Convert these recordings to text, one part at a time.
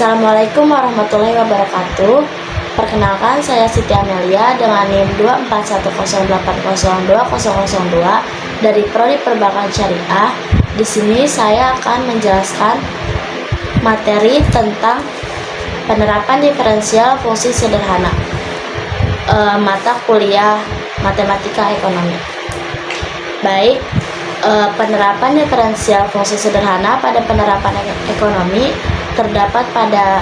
Assalamualaikum warahmatullahi wabarakatuh. Perkenalkan, saya Siti Amelia dengan NIM 241080202 dari Prodi Perbankan Syariah. Di sini saya akan menjelaskan materi tentang penerapan diferensial fungsi sederhana, mata kuliah Matematika Ekonomi. Baik, penerapan diferensial fungsi sederhana pada penerapan ekonomi terdapat pada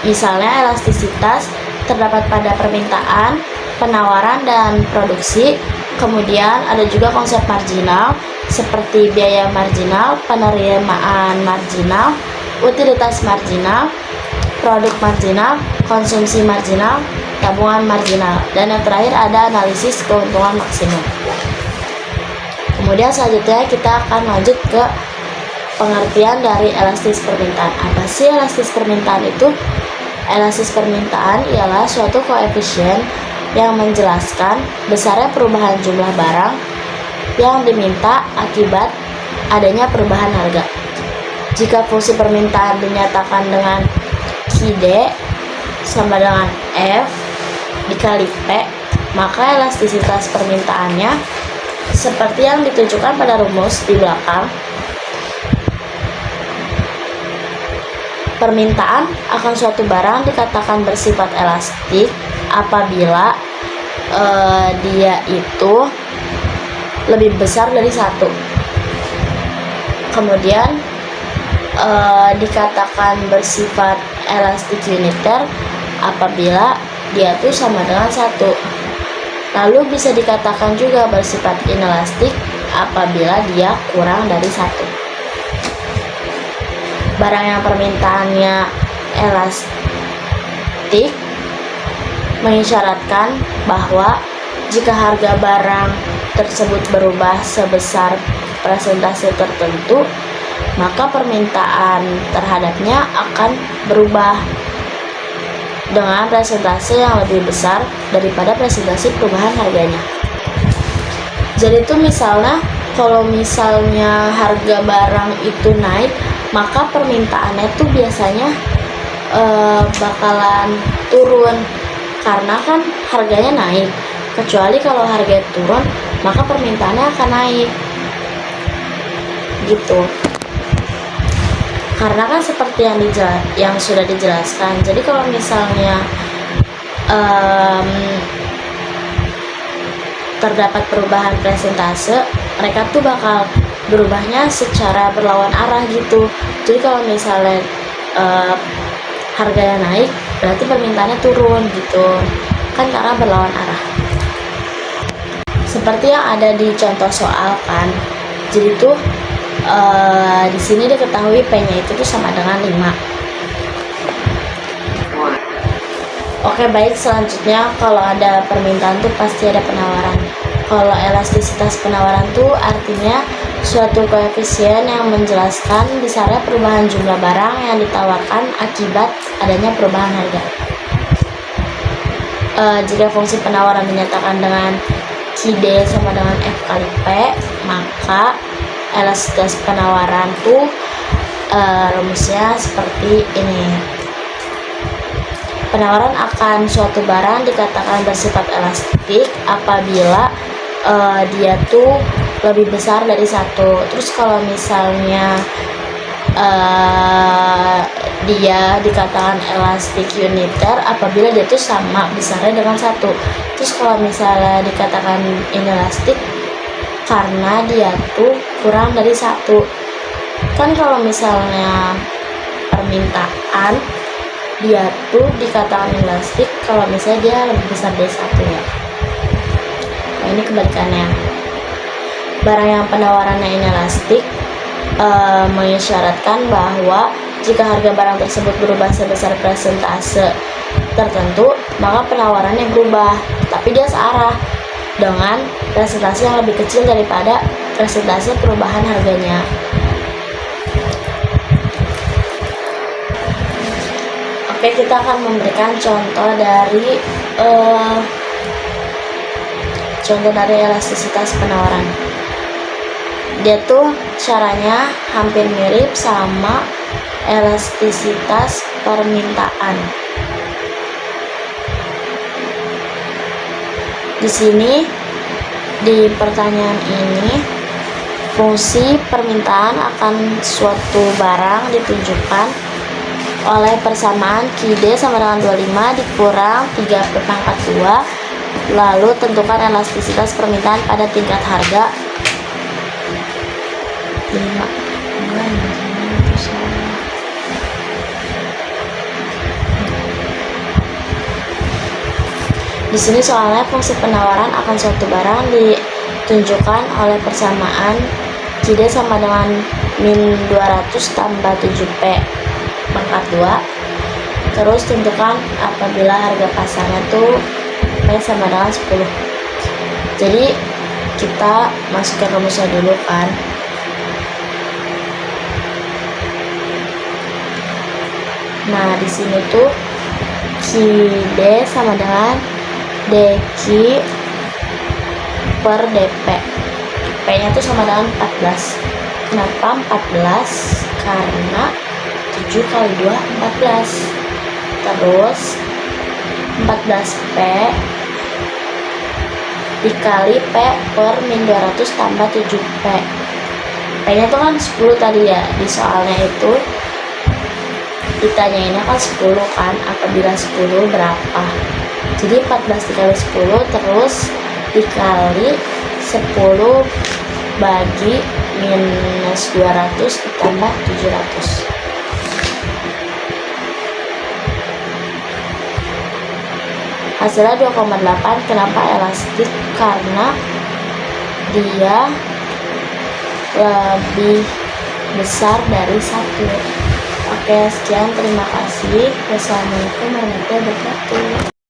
misalnya elastisitas, terdapat pada permintaan, penawaran, dan produksi. Kemudian ada juga konsep marginal seperti biaya marginal, penerimaan marginal, utilitas marginal, produk marginal, konsumsi marginal, tabungan marginal, dan yang terakhir ada analisis keuntungan maksimum. Kemudian selanjutnya kita akan lanjut ke pengertian dari elastis permintaan. Apa sih elastis permintaan itu? Elastis permintaan ialah suatu koefisien yang menjelaskan besarnya perubahan jumlah barang yang diminta akibat adanya perubahan harga. Jika fungsi permintaan dinyatakan dengan QD sama dengan F dikali P, maka elastisitas permintaannya seperti yang ditunjukkan pada rumus di belakang. Permintaan akan suatu barang dikatakan bersifat elastik apabila dia itu lebih besar dari 1. Kemudian dikatakan bersifat elastik uniter apabila dia itu sama dengan 1. Lalu bisa dikatakan juga bersifat inelastik apabila dia kurang dari 1. Barang yang permintaannya elastik mengisyaratkan bahwa jika harga barang tersebut berubah sebesar persentase tertentu, maka permintaan terhadapnya akan berubah dengan persentase yang lebih besar daripada persentase perubahan harganya. Jadi itu misalnya, kalau misalnya harga barang itu naik, maka permintaannya tuh biasanya bakalan turun karena kan harganya naik. Kecuali kalau harga turun, maka permintaannya akan naik gitu. Karena kan seperti yang sudah dijelaskan. Jadi kalau misalnya terdapat perubahan persentase, mereka tuh bakal berubahnya secara berlawan arah gitu. Jadi kalau misalnya harganya naik, berarti permintaannya turun gitu kan, karena berlawan arah. Seperti yang ada di contoh soal kan. Jadi tuh di sini diketahui P-nya itu tuh sama dengan 5. Oke, baik, selanjutnya kalau ada permintaan tuh pasti ada penawaran. Kalau elastisitas penawaran tuh artinya suatu koefisien yang menjelaskan besarnya perubahan jumlah barang yang ditawarkan akibat adanya perubahan harga. Jika fungsi penawaran dinyatakan dengan QD sama dengan F kali P, maka elastisitas penawaran tuh rumusnya seperti ini. Penawaran akan suatu barang dikatakan bersifat elastik apabila dia tuh lebih besar dari 1. Terus kalau misalnya dia dikatakan elastik uniter apabila dia tuh sama besarnya dengan 1. Terus kalau misalnya dikatakan inelastik karena dia tuh kurang dari 1. Kan kalau misalnya permintaan dia tuh dikatakan elastik kalau misalnya dia lebih besar dari 1 ya. Nah, ini kebalikannya. Barang yang penawarannya inelastik mengisyaratkan bahwa jika harga barang tersebut berubah sebesar persentase tertentu, maka penawarannya berubah, tapi dia searah dengan persentase yang lebih kecil daripada persentase perubahan harganya. Oke, kita akan memberikan contoh dari elastisitas penawaran. Dia tuh caranya hampir mirip sama elastisitas permintaan. Di sini di pertanyaan ini fungsi permintaan akan suatu barang ditunjukkan oleh persamaan QD sama dengan 25 dikurang 3/42. Lalu tentukan elastisitas permintaan pada tingkat harga 5. Di sini soalnya fungsi penawaran akan suatu barang ditunjukkan oleh persamaan QD sama dengan min 200 tambah 7P pangkat 2. Terus tentukan apabila harga pasarnya tuh P sama dengan 10. Jadi kita masuk ke rumusnya dulu kan. Nah, di sini tuh QD sama dengan DQ per DP. P nya tuh sama dengan 14. Kenapa 14? Karena 7 kali 2 14. Terus 14P dikali P per min 200 tambah 7P. P nya tuh kan 10 tadi ya. Di soalnya itu ditanyainnya kan 10 kan, apabila 10 berapa. Jadi 14 dikali 10 terus dikali 10 bagi minus 200 ditambah 700. Hasilnya 2,8. Kenapa elastik? Karena dia lebih besar dari 1. Oke, sekian, terima kasih. Wassalamualaikum warahmatullahi wabarakatuh.